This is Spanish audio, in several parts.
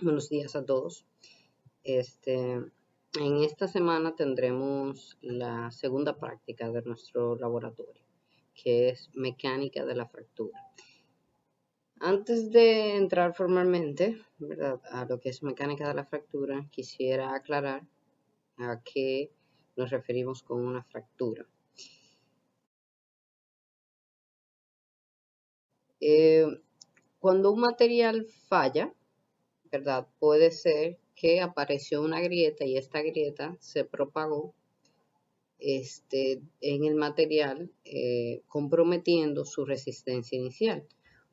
Buenos días a todos. En esta semana tendremos la segunda práctica de nuestro laboratorio, que es mecánica de la fractura. Antes de entrar formalmente, ¿verdad?, a lo que es mecánica de la fractura, quisiera aclarar a qué nos referimos con una fractura. Cuando un material falla, ¿verdad?, puede ser que apareció una grieta y esta grieta se propagó en el material, comprometiendo su resistencia inicial.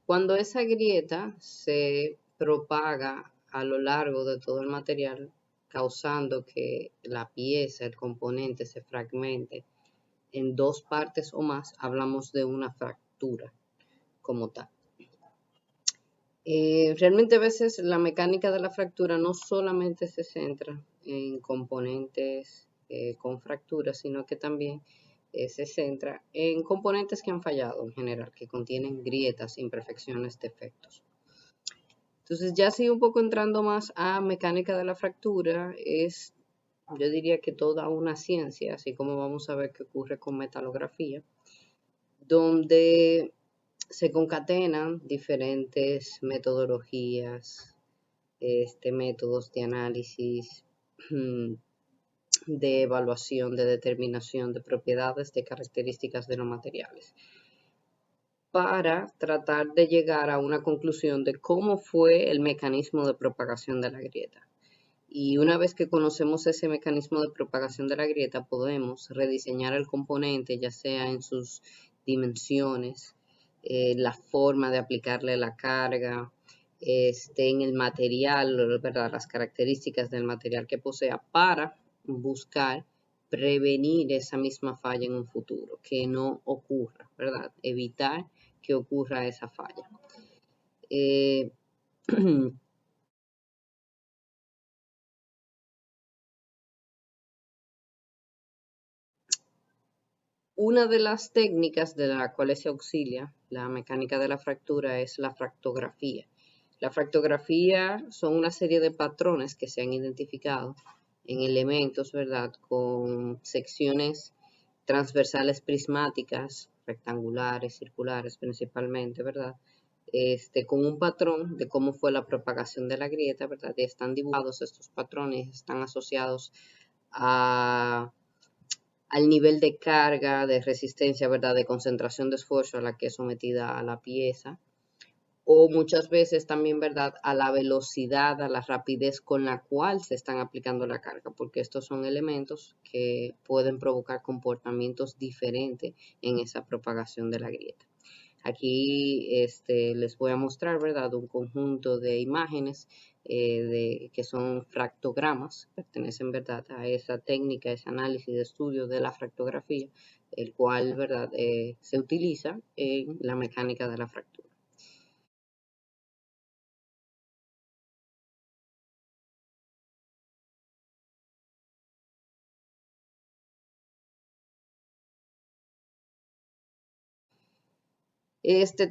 Cuando esa grieta se propaga a lo largo de todo el material, causando que la pieza, el componente, se fragmente en dos partes o más, hablamos de una fractura como tal. Realmente a veces la mecánica de la fractura no solamente se centra en componentes con fracturas, sino que también se centra en componentes que han fallado en general, que contienen grietas, imperfecciones, defectos. Entonces ya sí, un poco entrando más a mecánica de la fractura, yo diría que toda una ciencia, así como vamos a ver qué ocurre con metalografía, donde se concatenan diferentes metodologías, métodos de análisis, de evaluación, de determinación de propiedades, de características de los materiales, para tratar de llegar a una conclusión de cómo fue el mecanismo de propagación de la grieta. Y una vez que conocemos ese mecanismo de propagación de la grieta, podemos rediseñar el componente, ya sea en sus dimensiones, la forma de aplicarle la carga, en el material, ¿verdad?, las características del material que posea, para buscar prevenir esa misma falla en un futuro, que no ocurra, ¿verdad? Evitar que ocurra esa falla. Una de las técnicas de las cuales se auxilia la mecánica de la fractura es la fractografía. La fractografía son una serie de patrones que se han identificado en elementos, ¿verdad?, con secciones transversales prismáticas, rectangulares, circulares principalmente, ¿verdad?, con un patrón de cómo fue la propagación de la grieta, ¿verdad? Y están dibujados estos patrones, están asociados al nivel de carga, de resistencia, ¿verdad?, de concentración de esfuerzo a la que es sometida a la pieza, o muchas veces también, ¿verdad?, a la velocidad, a la rapidez con la cual se están aplicando la carga, porque estos son elementos que pueden provocar comportamientos diferentes en esa propagación de la grieta. Aquí les voy a mostrar, ¿verdad?, un conjunto de imágenes que son fractogramas, pertenecen, ¿verdad?, a esa técnica, ese análisis de estudio de la fractografía, el cual, ¿verdad?, se utiliza en la mecánica de la fractura.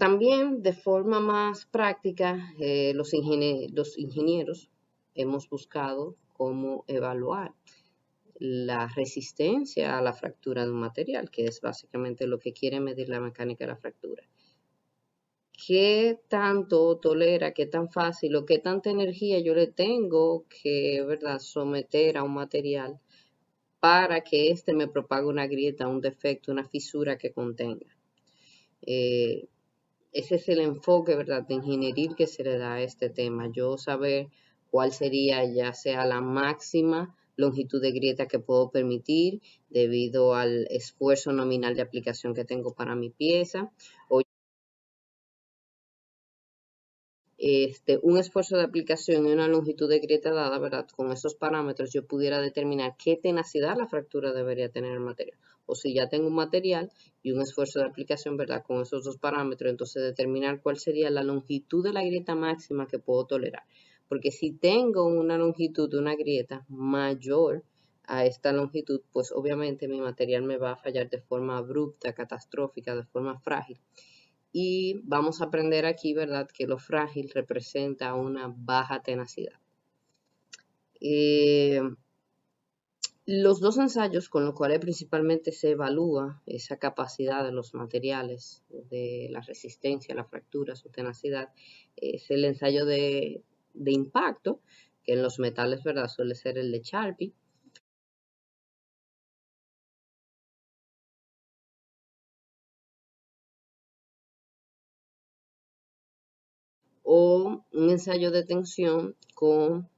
También, de forma más práctica, los ingenieros hemos buscado cómo evaluar la resistencia a la fractura de un material, que es básicamente lo que quiere medir la mecánica de la fractura. ¿Qué tanto tolera, qué tan fácil o qué tanta energía yo le tengo que, ¿verdad?, someter a un material para que éste me propague una grieta, un defecto, una fisura que contenga? Ese es el enfoque, ¿verdad?, de ingeniería que se le da a este tema. Yo saber cuál sería ya sea la máxima longitud de grieta que puedo permitir debido al esfuerzo nominal de aplicación que tengo para mi pieza, o un esfuerzo de aplicación y una longitud de grieta dada, ¿verdad? Con esos parámetros yo pudiera determinar qué tenacidad la fractura debería tener el material. O si ya tengo un material y un esfuerzo de aplicación, ¿verdad?, con esos dos parámetros, entonces determinar cuál sería la longitud de la grieta máxima que puedo tolerar. Porque si tengo una longitud de una grieta mayor a esta longitud, pues obviamente mi material me va a fallar de forma abrupta, catastrófica, de forma frágil. Y vamos a aprender aquí, ¿verdad?, que lo frágil representa una baja tenacidad. Los dos ensayos con los cuales principalmente se evalúa esa capacidad de los materiales, de la resistencia, la fractura, su tenacidad, es el ensayo de impacto, que en los metales, ¿verdad?, suele ser el de Charpy, o un ensayo de tensión con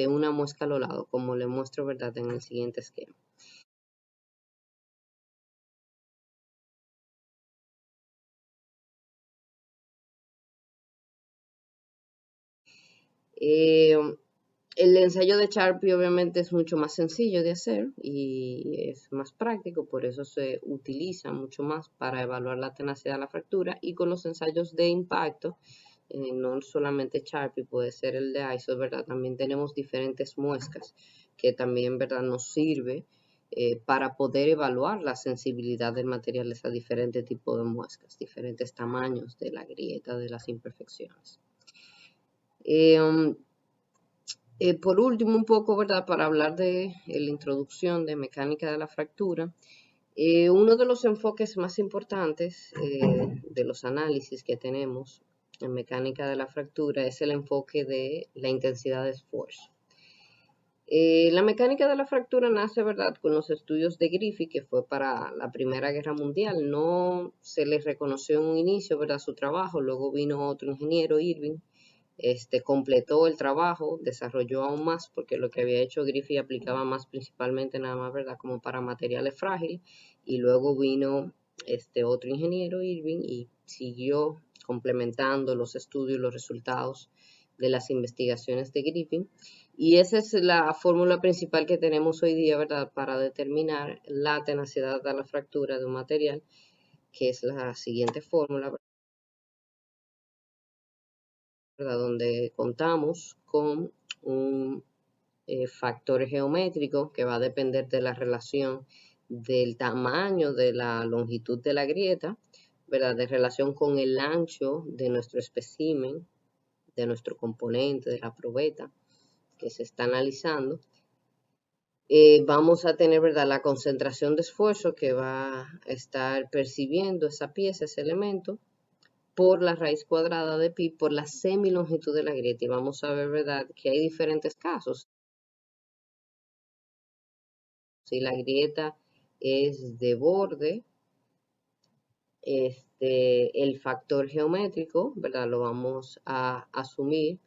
una muesca al lado, como le muestro, ¿verdad?, en el siguiente esquema. El ensayo de Charpy obviamente es mucho más sencillo de hacer y es más práctico, por eso se utiliza mucho más para evaluar la tenacidad de la fractura. Y con los ensayos de impacto, no solamente Charpy, puede ser el de ISO, ¿verdad? También tenemos diferentes muescas que también, ¿verdad?, nos sirve para poder evaluar la sensibilidad del material a diferentes tipos de muescas, diferentes tamaños de la grieta, de las imperfecciones. Por último, un poco, ¿verdad?, para hablar de la introducción de mecánica de la fractura, uno de los enfoques más importantes de los análisis que tenemos en mecánica de la fractura es el enfoque de la intensidad de esfuerzo. La mecánica de la fractura nace, ¿verdad?, con los estudios de Griffith, que fue para la Primera Guerra Mundial. No se le reconoció en un inicio, ¿verdad?, su trabajo, luego vino otro ingeniero, Irving, completó el trabajo, desarrolló aún más, porque lo que había hecho Griffith aplicaba más principalmente nada más, ¿verdad?, como para materiales frágiles, y luego vino otro ingeniero, Irving, y siguió complementando los estudios, los resultados de las investigaciones de Griffith, y esa es la fórmula principal que tenemos hoy día, ¿verdad?, para determinar la tenacidad de la fractura de un material, que es la siguiente fórmula, ¿verdad?, donde contamos con un factor geométrico que va a depender de la relación del tamaño de la longitud de la grieta, ¿verdad?, de relación con el ancho de nuestro espécimen, de nuestro componente, de la probeta que se está analizando. Vamos a tener, ¿verdad?, la concentración de esfuerzo que va a estar percibiendo esa pieza, ese elemento, por la raíz cuadrada de pi por la semilongitud de la grieta. Y vamos a ver, ¿verdad?, que hay diferentes casos. Si la grieta es de borde, el factor geométrico, ¿verdad?, lo vamos a asumir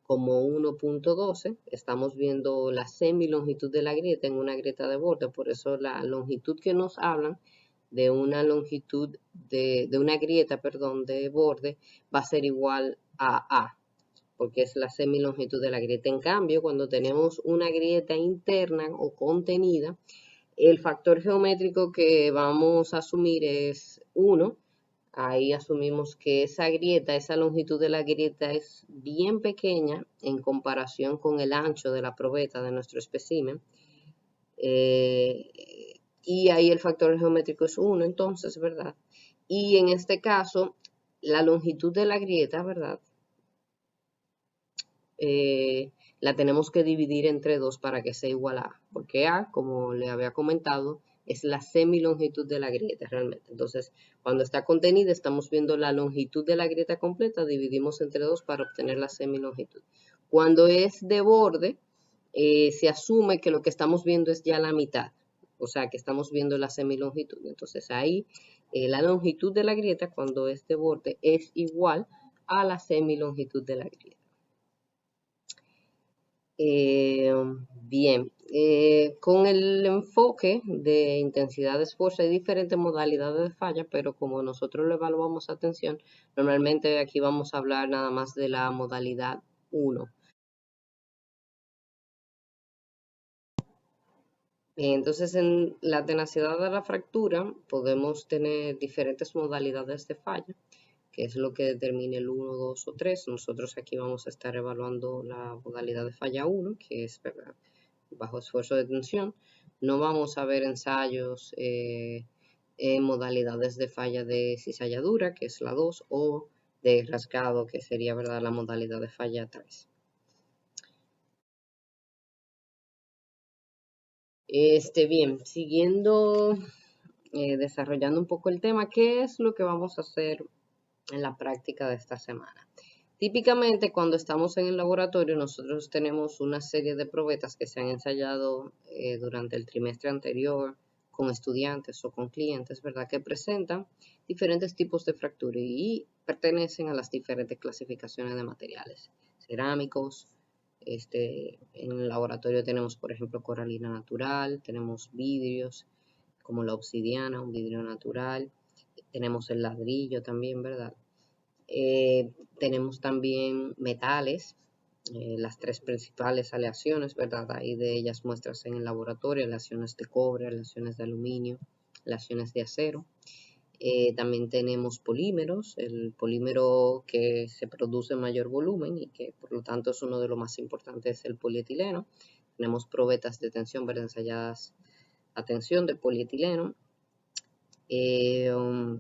como 1.12. Estamos viendo la semilongitud de la grieta en una grieta de borde, por eso la longitud que nos hablan de una longitud de una grieta, perdón, de borde va a ser igual a, porque es la semilongitud de la grieta. En cambio, cuando tenemos una grieta interna o contenida, el factor geométrico que vamos a asumir es 1. Ahí asumimos que esa grieta, esa longitud de la grieta es bien pequeña en comparación con el ancho de la probeta de nuestro espécimen. Y ahí el factor geométrico es 1, entonces, ¿verdad? Y en este caso, la longitud de la grieta, ¿verdad?, la tenemos que dividir entre 2 para que sea igual a A, porque A, como le había comentado, es la semilongitud de la grieta realmente. Entonces, cuando está contenida, estamos viendo la longitud de la grieta completa, dividimos entre 2 para obtener la semilongitud. Cuando es de borde, se asume que lo que estamos viendo es ya la mitad, o sea, que estamos viendo la semilongitud. Entonces, ahí la longitud de la grieta, cuando es de borde, es igual a la semilongitud de la grieta. Bien, con el enfoque de intensidad de esfuerzo hay diferentes modalidades de falla, pero como nosotros lo evaluamos a tensión, normalmente aquí vamos a hablar nada más de la modalidad 1. Entonces, en la tenacidad de la fractura podemos tener diferentes modalidades de falla, que es lo que determina el 1, 2 o 3. Nosotros aquí vamos a estar evaluando la modalidad de falla 1, que es, ¿verdad?, bajo esfuerzo de tensión. No vamos a ver ensayos en modalidades de falla de cizalladura, que es la 2, o de rasgado, que sería, ¿verdad?, la modalidad de falla 3. Bien, siguiendo desarrollando un poco el tema, ¿qué es lo que vamos a hacer en la práctica de esta semana? Típicamente cuando estamos en el laboratorio nosotros tenemos una serie de probetas que se han ensayado durante el trimestre anterior con estudiantes o con clientes, ¿verdad?, que presentan diferentes tipos de fractura y pertenecen a las diferentes clasificaciones de materiales cerámicos. En el laboratorio tenemos, por ejemplo, coralina natural, tenemos vidrios como la obsidiana, un vidrio natural, tenemos el ladrillo también, ¿verdad? Tenemos también metales, las tres principales aleaciones, ¿verdad? Hay de ellas muestras en el laboratorio, aleaciones de cobre, aleaciones de aluminio, aleaciones de acero. También tenemos polímeros, el polímero que se produce en mayor volumen y que por lo tanto es uno de los más importantes, es el polietileno. Tenemos probetas de tensión, ¿verdad?, ensayadas a tensión de polietileno.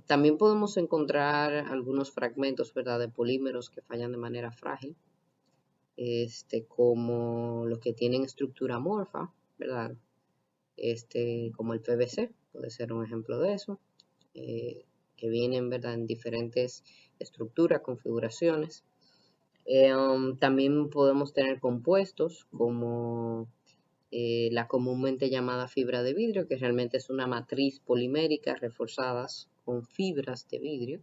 También podemos encontrar algunos fragmentos, ¿verdad?, de polímeros que fallan de manera frágil, como los que tienen estructura amorfa, ¿verdad? Como el PVC, puede ser un ejemplo de eso, que vienen, ¿verdad?, en diferentes estructuras, configuraciones. También podemos tener compuestos como la comúnmente llamada fibra de vidrio, que realmente es una matriz polimérica reforzadas con fibras de vidrio.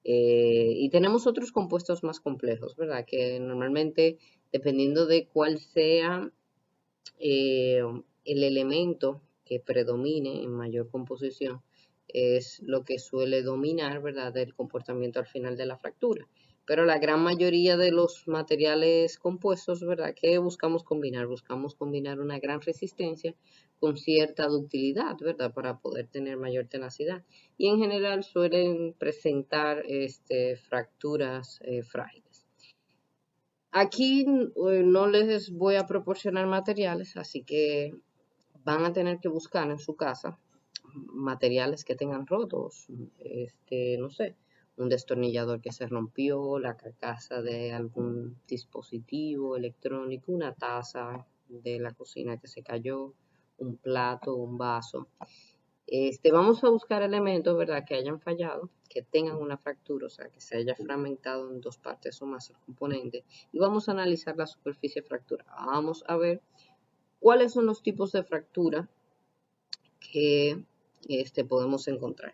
Y tenemos otros compuestos más complejos, ¿verdad?, que normalmente, dependiendo de cuál sea el elemento que predomine en mayor composición, es lo que suele dominar, ¿verdad?, el comportamiento al final de la fractura. Pero la gran mayoría de los materiales compuestos, ¿verdad?, que buscamos combinar una gran resistencia con cierta ductilidad, ¿verdad?, para poder tener mayor tenacidad. Y en general suelen presentar fracturas frágiles. Aquí no les voy a proporcionar materiales, así que van a tener que buscar en su casa materiales que tengan rotos, no sé, un destornillador que se rompió, la carcasa de algún dispositivo electrónico, una taza de la cocina que se cayó, un plato, un vaso. Vamos a buscar elementos, ¿verdad?, que hayan fallado, que tengan una fractura, o sea, que se haya fragmentado en dos partes o más el componente, y vamos a analizar la superficie fracturada. Vamos a ver cuáles son los tipos de fractura que podemos encontrar.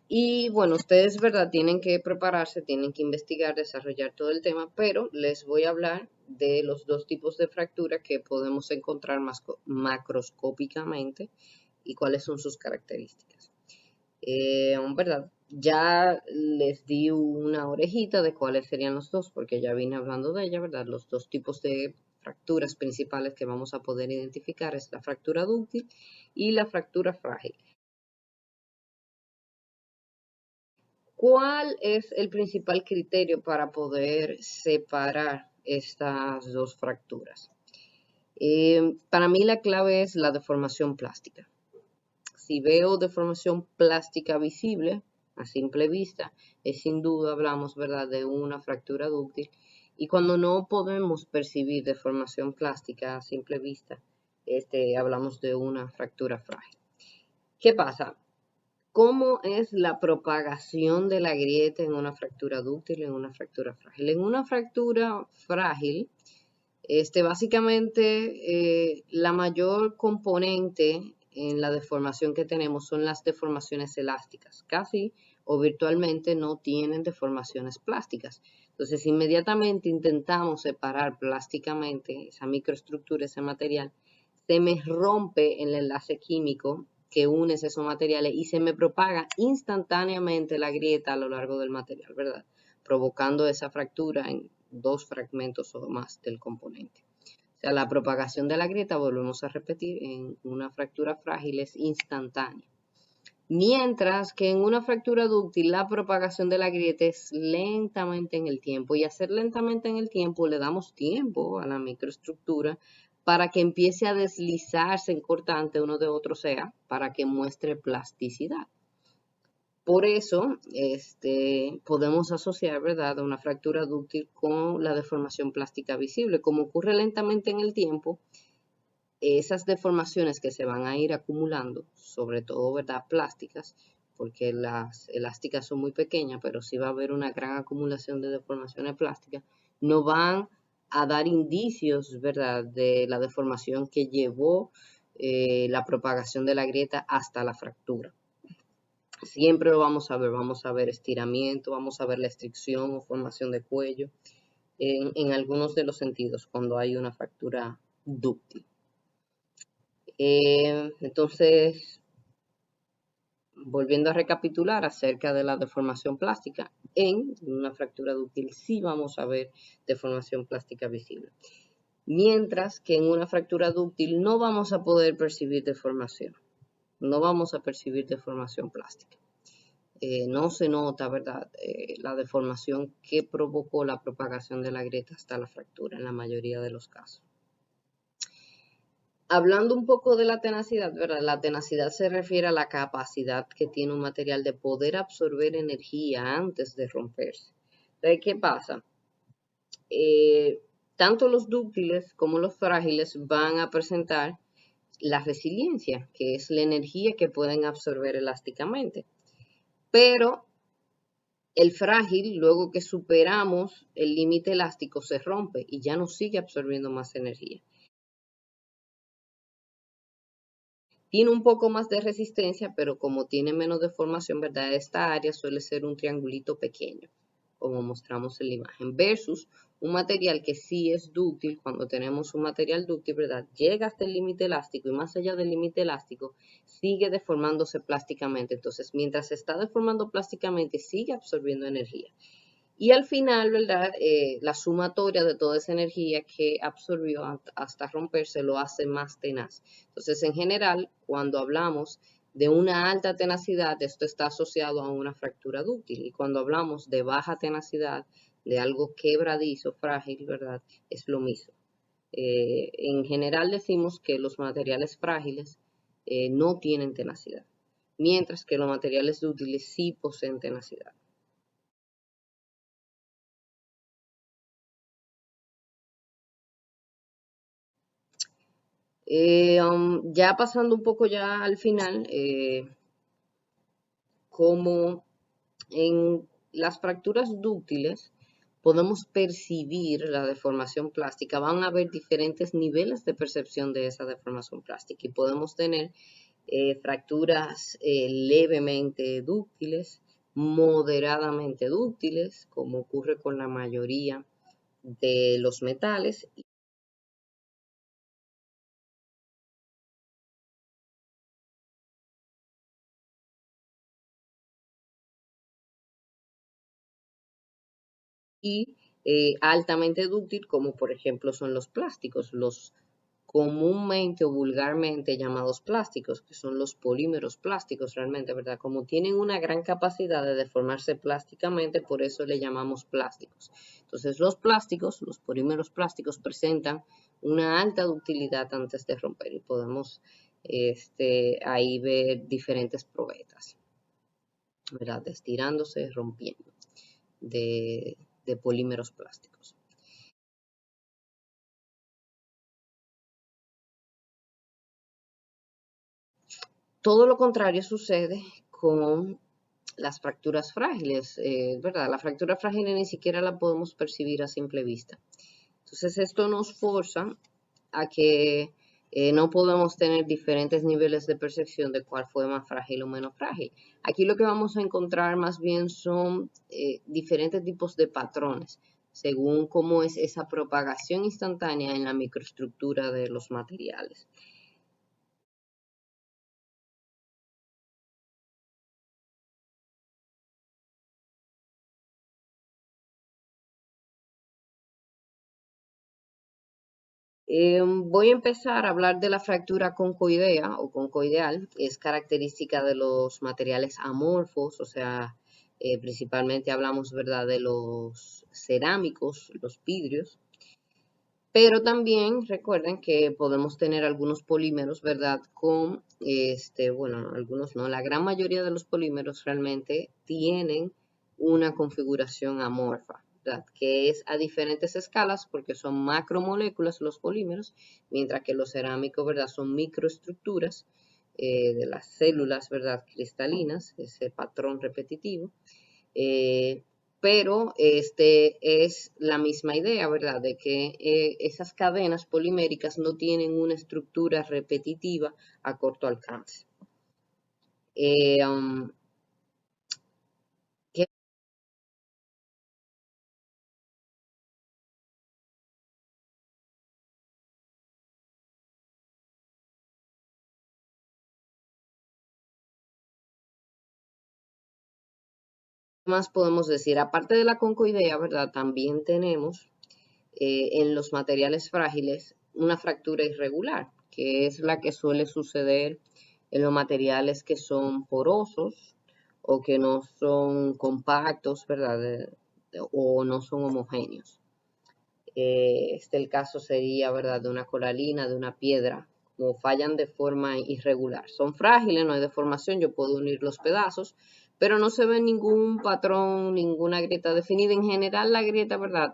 Y bueno, ustedes, ¿verdad?, tienen que prepararse, tienen que investigar, desarrollar todo el tema, pero les voy a hablar de los dos tipos de fractura que podemos encontrar macroscópicamente y cuáles son sus características. ¿Verdad? Ya les di una orejita de cuáles serían los dos, porque ya vine hablando de ella, ¿verdad? Los dos tipos de fracturas principales que vamos a poder identificar es la fractura dúctil y la fractura frágil. ¿Cuál es el principal criterio para poder separar estas dos fracturas? Para mí la clave es la deformación plástica. Si veo deformación plástica visible a simple vista, es sin duda, hablamos, ¿verdad?, de una fractura dúctil. Y cuando no podemos percibir deformación plástica a simple vista, hablamos de una fractura frágil. ¿Qué pasa? ¿Cómo es la propagación de la grieta en una fractura dúctil y en una fractura frágil? En una fractura frágil, básicamente la mayor componente en la deformación que tenemos son las deformaciones elásticas. Casi o virtualmente no tienen deformaciones plásticas. Entonces, inmediatamente intentamos separar plásticamente esa microestructura, ese material, se me rompe el enlace químico que une esos materiales y se me propaga instantáneamente la grieta a lo largo del material, ¿verdad?, provocando esa fractura en dos fragmentos o más del componente. O sea, la propagación de la grieta, volvemos a repetir, en una fractura frágil es instantánea. Mientras que en una fractura dúctil la propagación de la grieta es lentamente en el tiempo, y hacer lentamente en el tiempo le damos tiempo a la microestructura para que empiece a deslizarse en cortante uno de otro, sea, para que muestre plasticidad. Por eso, podemos asociar, ¿verdad?, una fractura dúctil con la deformación plástica visible. Como ocurre lentamente en el tiempo, esas deformaciones que se van a ir acumulando, sobre todo, ¿verdad?, plásticas, porque las elásticas son muy pequeñas, pero sí va a haber una gran acumulación de deformaciones plásticas, no van a dar indicios, ¿verdad?, de la deformación que llevó la propagación de la grieta hasta la fractura. Siempre lo vamos a ver estiramiento, vamos a ver la estricción o formación de cuello en algunos de los sentidos cuando hay una fractura dúctil. Entonces, volviendo a recapitular acerca de la deformación plástica, en una fractura dúctil sí vamos a ver deformación plástica visible. Mientras que en una fractura dúctil no vamos a poder percibir deformación, no vamos a percibir deformación plástica. No se nota, ¿verdad?, la deformación que provocó la propagación de la grieta hasta la fractura en la mayoría de los casos. Hablando un poco de la tenacidad, ¿verdad? La tenacidad se refiere a la capacidad que tiene un material de poder absorber energía antes de romperse. Entonces, ¿qué pasa? Tanto los dúctiles como los frágiles van a presentar la resiliencia, que es la energía que pueden absorber elásticamente. Pero el frágil, luego que superamos el límite elástico, se rompe y ya no sigue absorbiendo más energía. Tiene un poco más de resistencia, pero como tiene menos deformación, ¿verdad? Esta área suele ser un triangulito pequeño, como mostramos en la imagen, versus un material que sí es dúctil. Cuando tenemos un material dúctil, ¿verdad?, llega hasta el límite elástico y más allá del límite elástico sigue deformándose plásticamente. Entonces, mientras se está deformando plásticamente, sigue absorbiendo energía. Y al final, ¿verdad?, la sumatoria de toda esa energía que absorbió hasta romperse lo hace más tenaz. Entonces, en general, cuando hablamos de una alta tenacidad, esto está asociado a una fractura dúctil. Y cuando hablamos de baja tenacidad, de algo quebradizo, frágil, ¿verdad?, es lo mismo. En general decimos que los materiales frágiles no tienen tenacidad, mientras que los materiales dúctiles sí poseen tenacidad. Ya pasando un poco ya al final, como en las fracturas dúctiles podemos percibir la deformación plástica, van a haber diferentes niveles de percepción de esa deformación plástica y podemos tener fracturas levemente dúctiles, moderadamente dúctiles, como ocurre con la mayoría de los metales, y altamente dúctil, como por ejemplo son los plásticos, los comúnmente o vulgarmente llamados plásticos, que son los polímeros plásticos realmente, ¿verdad? Como tienen una gran capacidad de deformarse plásticamente, por eso le llamamos plásticos. Entonces, los plásticos, los polímeros plásticos presentan una alta ductilidad antes de romper y podemos ahí ver diferentes probetas, ¿verdad? Estirándose, rompiendo de polímeros plásticos. Todo lo contrario sucede con las fracturas frágiles, ¿verdad? La fractura frágil ni siquiera la podemos percibir a simple vista. Entonces, esto nos forza a que no podemos tener diferentes niveles de percepción de cuál fue más frágil o menos frágil. Aquí lo que vamos a encontrar más bien son diferentes tipos de patrones, según cómo es esa propagación instantánea en la microestructura de los materiales. Voy a empezar a hablar de la fractura concoidea o concoideal. Es característica de los materiales amorfos, o sea, principalmente hablamos, ¿verdad?, de los cerámicos, los vidrios. Pero también recuerden que podemos tener algunos polímeros, ¿verdad? Bueno, algunos no, la gran mayoría de los polímeros realmente tienen una configuración amorfa, ¿verdad? Que es a diferentes escalas porque son macromoléculas los polímeros, mientras que los cerámicos, ¿verdad? Son microestructuras de las células, ¿verdad? Cristalinas, ese patrón repetitivo. Pero es la misma idea, ¿verdad? De que esas cadenas poliméricas no tienen una estructura repetitiva a corto alcance. ¿Qué más podemos decir? Aparte de la concoidea, ¿verdad? También tenemos en los materiales frágiles una fractura irregular, que es la que suele suceder en los materiales que son porosos o que no son compactos, ¿verdad? O no son homogéneos. El caso sería, ¿verdad?, de una coralina, de una piedra, como fallan de forma irregular. Son frágiles, no hay deformación, yo puedo unir los pedazos, pero no se ve ningún patrón, ninguna grieta definida. En general, la grieta, ¿verdad?,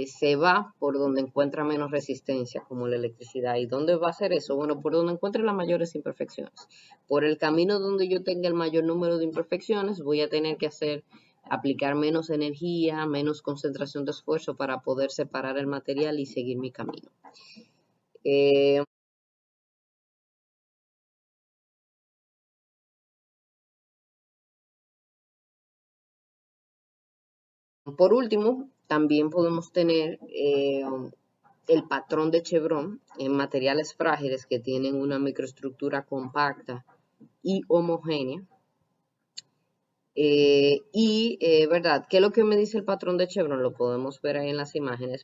se va por donde encuentra menos resistencia, como la electricidad. ¿Y dónde va a ser eso? Bueno, por donde encuentre las mayores imperfecciones. Por el camino donde yo tenga el mayor número de imperfecciones, voy a tener que aplicar menos energía, menos concentración de esfuerzo para poder separar el material y seguir mi camino. Eh, por último, también podemos tener el patrón de Chevron en materiales frágiles que tienen una microestructura compacta y homogénea. ¿Verdad? ¿Qué es lo que me dice el patrón de Chevron? Lo podemos ver ahí en las imágenes.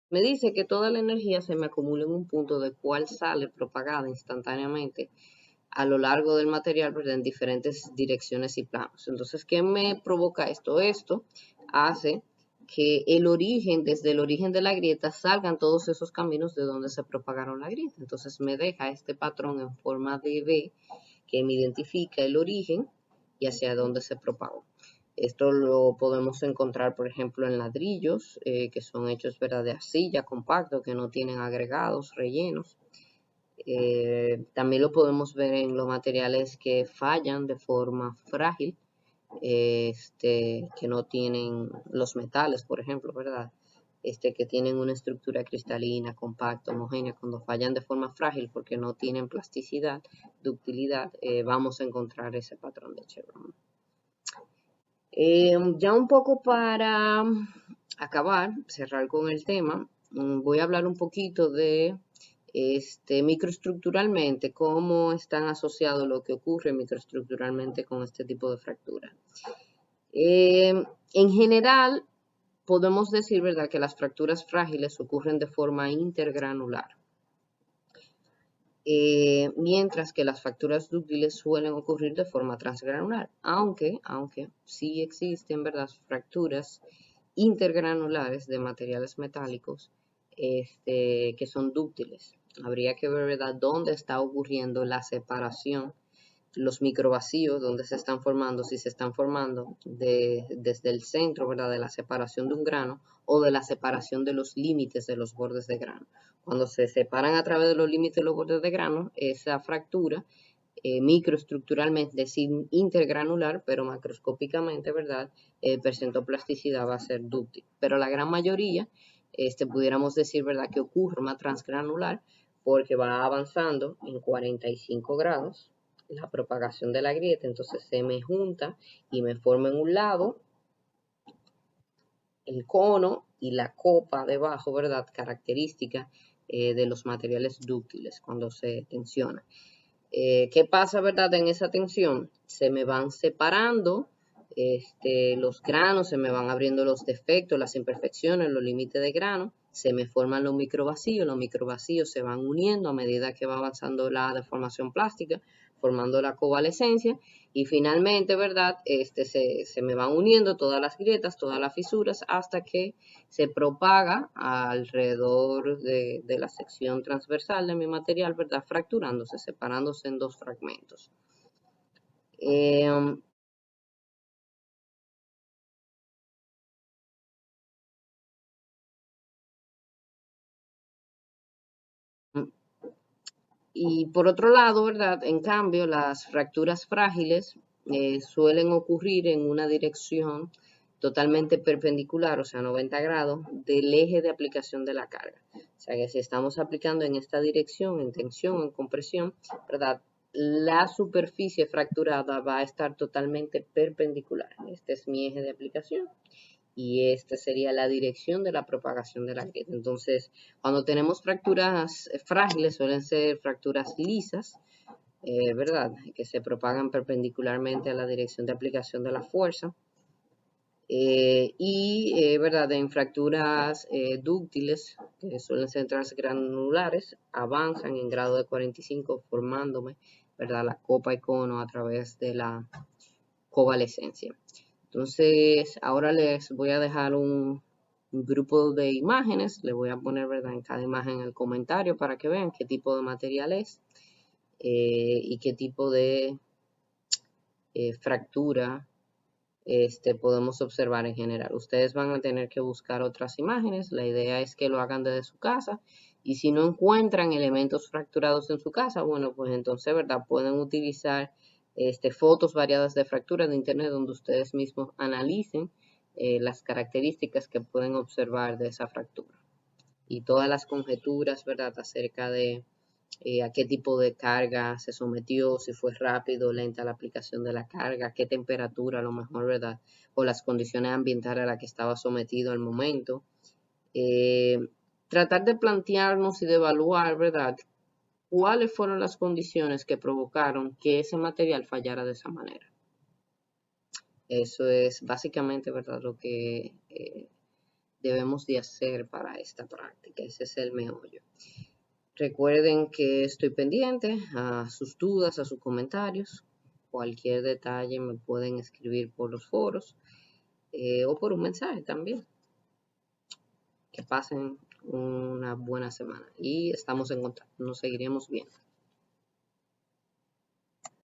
Me dice que toda la energía se me acumula en un punto de cual sale propagada instantáneamente a lo largo del material, ¿verdad?, en diferentes direcciones y planos. Entonces, ¿qué me provoca esto? Esto hace que desde el origen de la grieta, salgan todos esos caminos de donde se propagaron la grieta. Entonces, me deja este patrón en forma de V que me identifica el origen y hacia dónde se propagó. Esto lo podemos encontrar, por ejemplo, en ladrillos que son hechos, ¿verdad?, de arcilla, compacto, que no tienen agregados, rellenos. También lo podemos ver en los materiales que fallan de forma frágil, que no tienen los metales, por ejemplo, ¿verdad? Que tienen una estructura cristalina, compacta, homogénea, cuando fallan de forma frágil porque no tienen plasticidad, ductilidad, vamos a encontrar ese patrón de Chevron. Ya un poco para acabar, cerrar con el tema, voy a hablar un poquito de microestructuralmente, cómo están asociados lo que ocurre microestructuralmente con este tipo de fractura. En general, podemos decir, ¿verdad?, que las fracturas frágiles ocurren de forma intergranular, mientras que las fracturas dúctiles suelen ocurrir de forma transgranular, aunque sí existen, ¿verdad?, fracturas intergranulares de materiales metálicos que son dúctiles. Habría que ver, ¿verdad?, dónde está ocurriendo la separación, los microvacíos, dónde se están formando, si se están formando desde el centro, ¿verdad?, de la separación de un grano o de la separación de los límites de los bordes de grano. Cuando se separan a través de los límites de los bordes de grano, esa fractura microestructuralmente, es intergranular, pero macroscópicamente, ¿verdad?, presentó plasticidad, va a ser dúctil. Pero la gran mayoría, pudiéramos decir, ¿verdad?, que ocurre más transgranular porque va avanzando en 45 grados la propagación de la grieta, entonces se me junta y me forma en un lado el cono y la copa debajo, ¿verdad?, característica de los materiales dúctiles cuando se tensiona. ¿Qué pasa, verdad, en esa tensión? Se me van separando los granos, se me van abriendo los defectos, las imperfecciones, los límites de grano, se me forman los microvacíos se van uniendo a medida que va avanzando la deformación plástica, formando la covalescencia y finalmente, ¿verdad? Se me van uniendo todas las grietas, todas las fisuras hasta que se propaga alrededor de la sección transversal de mi material, ¿verdad? Fracturándose, separándose en dos fragmentos. Y por otro lado, ¿verdad? En cambio, las fracturas frágiles suelen ocurrir en una dirección totalmente perpendicular, o sea, 90 grados, del eje de aplicación de la carga. O sea, que si estamos aplicando en esta dirección, en tensión, en compresión, ¿verdad? La superficie fracturada va a estar totalmente perpendicular. Este es mi eje de aplicación y esta sería la dirección de la propagación de la grieta. Entonces, cuando tenemos fracturas frágiles, suelen ser fracturas lisas, ¿verdad? Que se propagan perpendicularmente a la dirección de aplicación de la fuerza. ¿Verdad? En fracturas dúctiles, que suelen ser transgranulares, avanzan en grado de 45 formándome, ¿verdad? La copa y cono a través de la covalescencia. Entonces, ahora les voy a dejar un grupo de imágenes. Les voy a poner, ¿verdad? En cada imagen el comentario para que vean qué tipo de material es y qué tipo de fractura podemos observar en general. Ustedes van a tener que buscar otras imágenes. La idea es que lo hagan desde su casa. Y si no encuentran elementos fracturados en su casa, bueno, pues entonces, ¿verdad? Pueden utilizar fotos variadas de fracturas de internet donde ustedes mismos analicen las características que pueden observar de esa fractura. Y todas las conjeturas, ¿verdad? Acerca de a qué tipo de carga se sometió, si fue rápido o lenta la aplicación de la carga, qué temperatura a lo mejor, ¿verdad? O las condiciones ambientales a las que estaba sometido al momento. Tratar de plantearnos y de evaluar, ¿verdad? ¿Cuáles fueron las condiciones que provocaron que ese material fallara de esa manera? Eso es básicamente, ¿verdad? Lo que debemos de hacer para esta práctica. Ese es el meollo. Recuerden que estoy pendiente a sus dudas, a sus comentarios. Cualquier detalle me pueden escribir por los foros o por un mensaje también. Que pasen una buena semana y estamos en contacto. Nos seguiremos viendo.